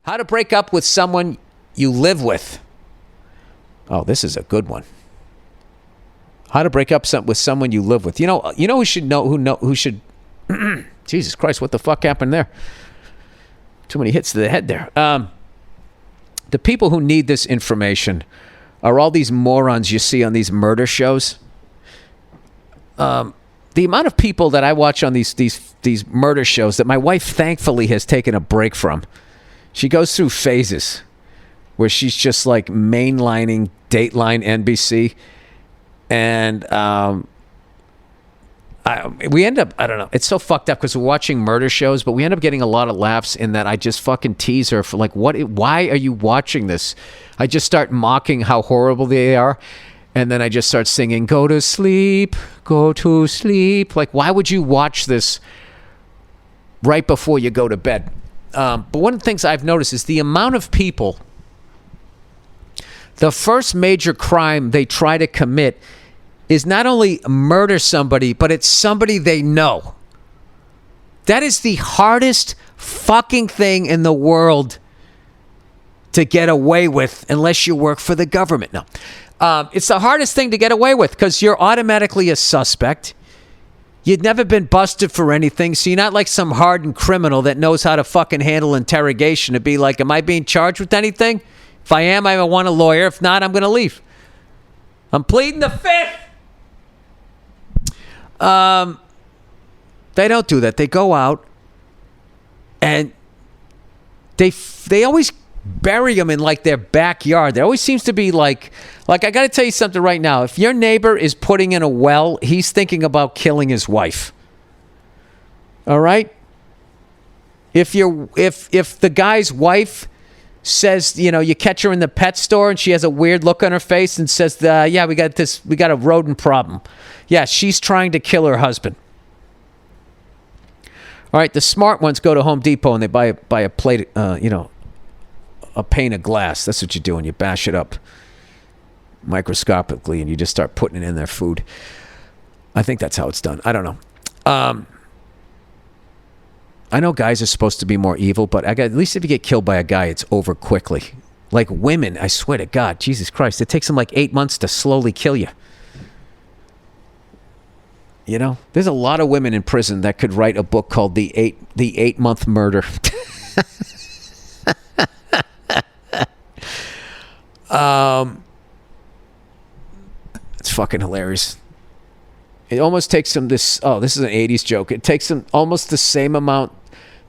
How to break up with someone you live with. Oh, this is a good one. How to break up with someone you live with. You know who should who should Jesus Christ, what the fuck happened there? Too many hits to the head there. The people who need this information are all these morons you see on these murder shows. The amount of people that I watch on these murder shows that my wife thankfully has taken a break from. She goes through phases where she's just like mainlining Dateline NBC. And we end up, I don't know, it's so fucked up because we're watching murder shows, but we end up getting a lot of laughs in that I just fucking tease her for like, why are you watching this? I just start mocking how horrible they are. And then I just start singing, go to sleep, go to sleep. Like, why would you watch this right before you go to bed? But one of the things I've noticed is the amount of people, the first major crime they try to commit is not only murder somebody, but it's somebody they know. That is the hardest fucking thing in the world to get away with unless you work for the government. No. It's the hardest thing to get away with because you're automatically a suspect. You'd never been busted for anything, so you're not like some hardened criminal that knows how to fucking handle interrogation to be like, am I being charged with anything? If I am, I want a lawyer. If not, I'm going to leave. I'm pleading the fifth. They don't do that. They go out and they always bury them in like their backyard. There always seems to be like I got to tell you something right now. If your neighbor is putting in a well, he's thinking about killing his wife. All right? If the guy's wife says, you catch her in the pet store and she has a weird look on her face and says, yeah, we got a rodent problem. Yeah, she's trying to kill her husband. All right, the smart ones go to Home Depot and they buy a plate, a pane of glass. That's what you do, and you bash it up microscopically and you just start putting it in their food. I think that's how it's done. I don't know. I know guys are supposed to be more evil, but at least if you get killed by a guy, it's over quickly. Like women, I swear to God, Jesus Christ, it takes them like 8 months to slowly kill you. There's a lot of women in prison that could write a book called The 8-Month Murder. It's fucking hilarious. It almost takes them this is an 80s joke. It takes them almost the same amount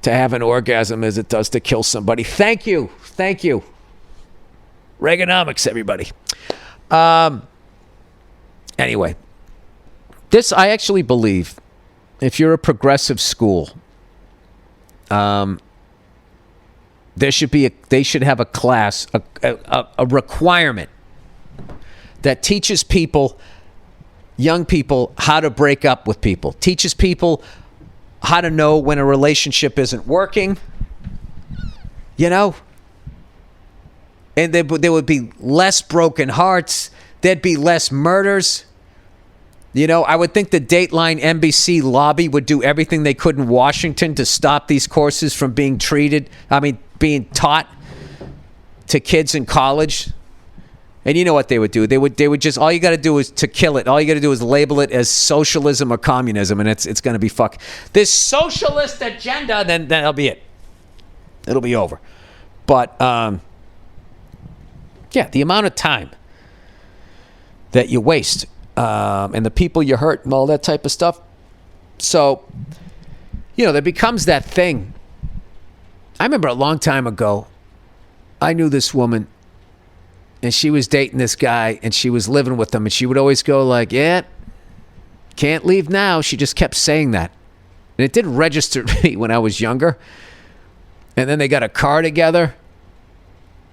to have an orgasm as it does to kill somebody. Thank you. Reaganomics, everybody. Anyway, this I actually believe, if you're a progressive school, they should have a class, a requirement that teaches young people how to break up with people, teaches people how to know when a relationship isn't working, and there would be less broken hearts, there'd be less murders. I would think the Dateline NBC lobby would do everything they could in Washington to stop these courses from being taught to kids in college. And you know what they would do? They would just, all you got to do is to kill it. All you got to do is label it as socialism or communism, and it's going to be this socialist agenda. Then that'll be it. It'll be over. But the amount of time that you waste, and the people you hurt, and all that type of stuff. So, there becomes that thing. I remember a long time ago, I knew this woman. And she was dating this guy, and she was living with him, and she would always go like, yeah, can't leave now. She just kept saying that. And it didn't register to me when I was younger. And then they got a car together,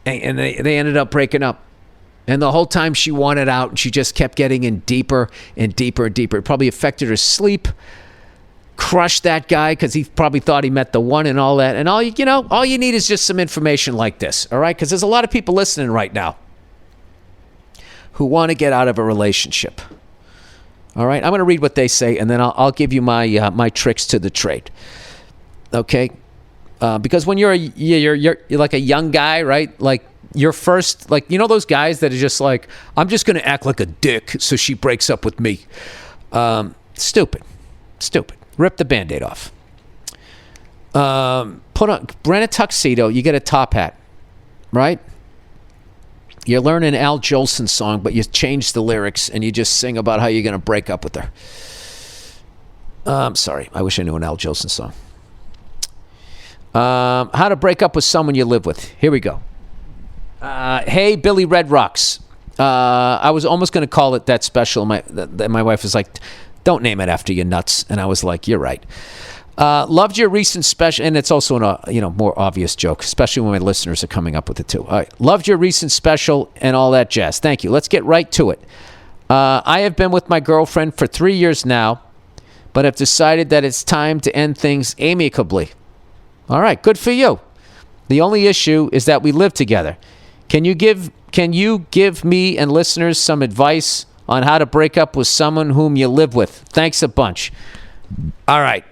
and they ended up breaking up. And the whole time she wanted out, and she just kept getting in deeper and deeper and deeper. It probably affected her sleep, crushed that guy because he probably thought he met the one and all that. And all you need is just some information like this, all right? Because there's a lot of people listening right now who want to get out of a relationship. All right, I'm going to read what they say, and then I'll give you my tricks to the trade. Okay, Because when you're like a young guy, right? Like your first, like, you know those guys that are just like, I'm just going to act like a dick so she breaks up with me. Stupid. Rip the Band-Aid off. Rent a tuxedo. You get a top hat, right? You learn an Al Jolson song, but you change the lyrics and you just sing about how you're going to break up with her. I'm sorry. I wish I knew an Al Jolson song. How to break up with someone you live with. Here we go. Hey, Billy Red Rocks. I was almost going to call it that special. My wife was like, don't name it after your nuts. And I was like, you're right. Loved your recent special, and it's also a more obvious joke, especially when my listeners are coming up with it too. All right. Loved your recent special and all that jazz. Thank you. Let's get right to it. I have been with my girlfriend for 3 years now, but have decided that it's time to end things amicably. All right, good for you. The only issue is that we live together. Can you give me and listeners some advice on how to break up with someone whom you live with? Thanks a bunch. All right.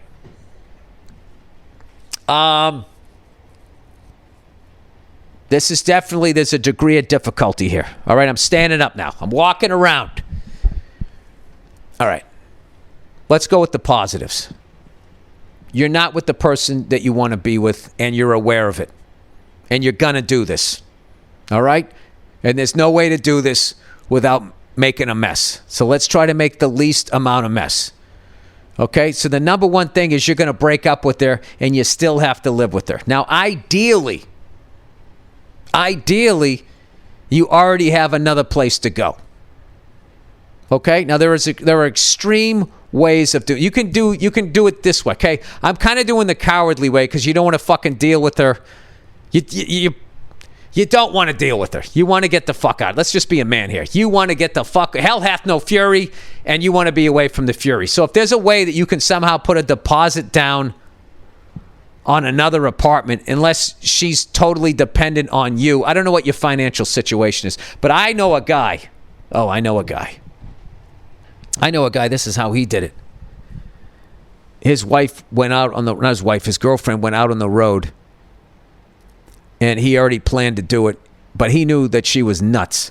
There's a degree of difficulty here. All right, I'm standing up now. I'm walking around. All right. Let's go with the positives. You're not with the person that you want to be with, and you're aware of it. And you're going to do this. All right? And there's no way to do this without making a mess. So let's try to make the least amount of mess. Okay? So the number one thing is you're going to break up with her, and you still have to live with her. Now, ideally, you already have another place to go. Okay? Now, there are extreme ways of doing. You can do it this way. Okay, I'm kind of doing the cowardly way because you don't want to fucking deal with her. You don't want to deal with her. You want to get the fuck out. Let's just be a man here. You want to get the fuck. Hell hath no fury, and you want to be away from the fury. So if there's a way that you can somehow put a deposit down on another apartment, unless she's totally dependent on you. I don't know what your financial situation is, but I know a guy. Oh, I know a guy. This is how he did it. His wife went out on the, not his wife, his girlfriend went out on the road, and he already planned to do it, but he knew that she was nuts.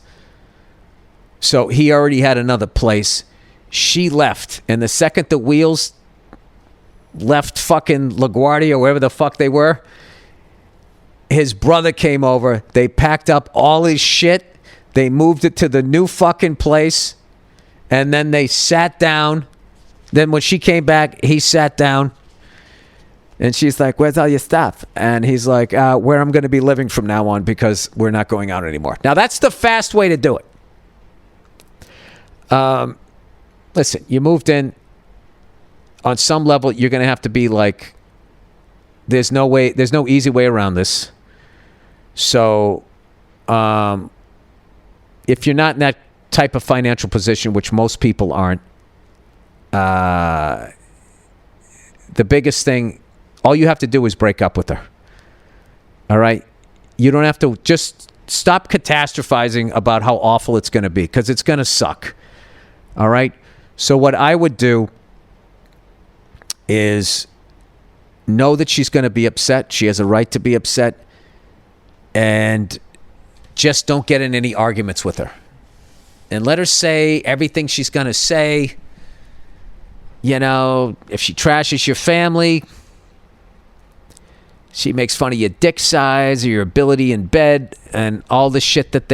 So he already had another place. She left, and the second the wheels left fucking LaGuardia or wherever the fuck they were, his brother came over. They packed up all his shit. They moved it to the new fucking place. And then they sat down. Then when she came back, he sat down. And she's like, where's all your stuff? And he's like, where I'm going to be living from now on because we're not going out anymore. Now, that's the fast way to do it. Listen, you moved in. On some level, you're going to have to be like, there's no easy way around this. So, if you're not in that type of financial position, which most people aren't, the biggest thing, all you have to do is break up with her. All right? You don't have to, just stop catastrophizing about how awful it's going to be, because it's going to suck. All right? So what I would do is know that she's going to be upset. She has a right to be upset. And just don't get in any arguments with her. And let her say everything she's going to say. You know, if she trashes your family, she makes fun of your dick size or your ability in bed and all the shit that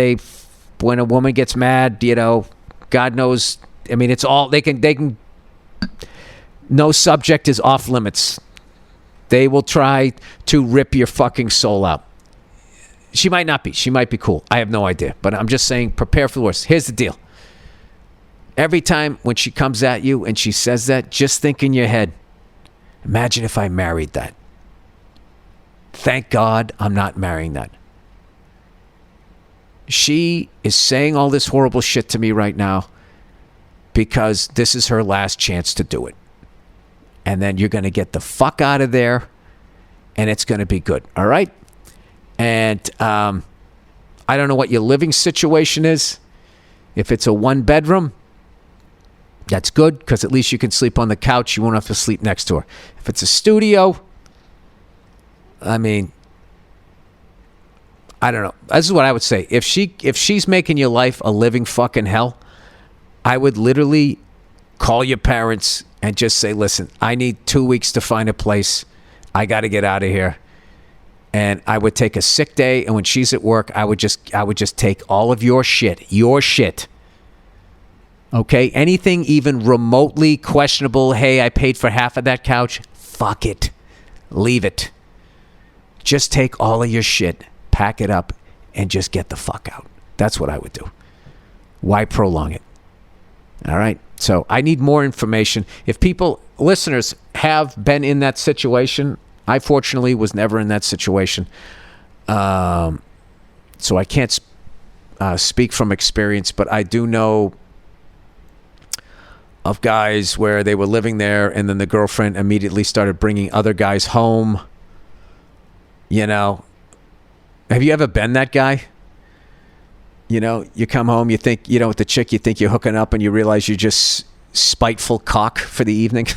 when a woman gets mad, you know, God knows. I mean, it's all, they can, no subject is off limits. They will try to rip your fucking soul out. She might not be. She might be cool. I have no idea. But I'm just saying, prepare for the worst. Here's the deal. Every time when she comes at you and she says that, just think in your head, imagine if I married that. Thank God I'm not marrying that. She is saying all this horrible shit to me right now because this is her last chance to do it. And then you're going to get the fuck out of there and it's going to be good. All right? And I don't know what your living situation is. If it's a one bedroom, that's good because at least you can sleep on the couch. You won't have to sleep next to her. If it's a studio, I mean, I don't know. This is what I would say. If she's making your life a living fucking hell, I would literally call your parents and just say, listen, I need 2 weeks to find a place. I got to get out of here. And I would take a sick day, and when she's at work, I would just take all of your shit. Okay? Anything even remotely questionable, hey, I paid for half of that couch, fuck it. Leave it. Just take all of your shit, pack it up, and just get the fuck out. That's what I would do. Why prolong it? All right? So I need more information. If listeners have been in that situation, I fortunately was never in that situation. So I can't speak from experience, but I do know of guys where they were living there and then the girlfriend immediately started bringing other guys home. You know, have you ever been that guy? You know, you come home, you think, with the chick, you think you're hooking up and you realize you're just spiteful cock for the evening.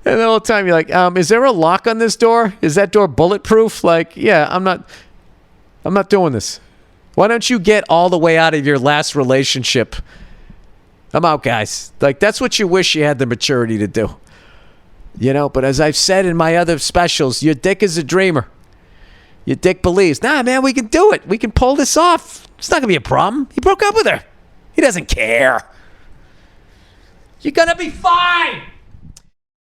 And the whole time you're like, is there a lock on this door? Is that door bulletproof? Like, yeah, I'm not doing this. Why don't you get all the way out of your last relationship? I'm out, guys. Like, that's what you wish you had the maturity to do. But as I've said in my other specials, your dick is a dreamer. Your dick believes, nah, man, we can do it. We can pull this off. It's not going to be a problem. He broke up with her. He doesn't care. You're going to be fine.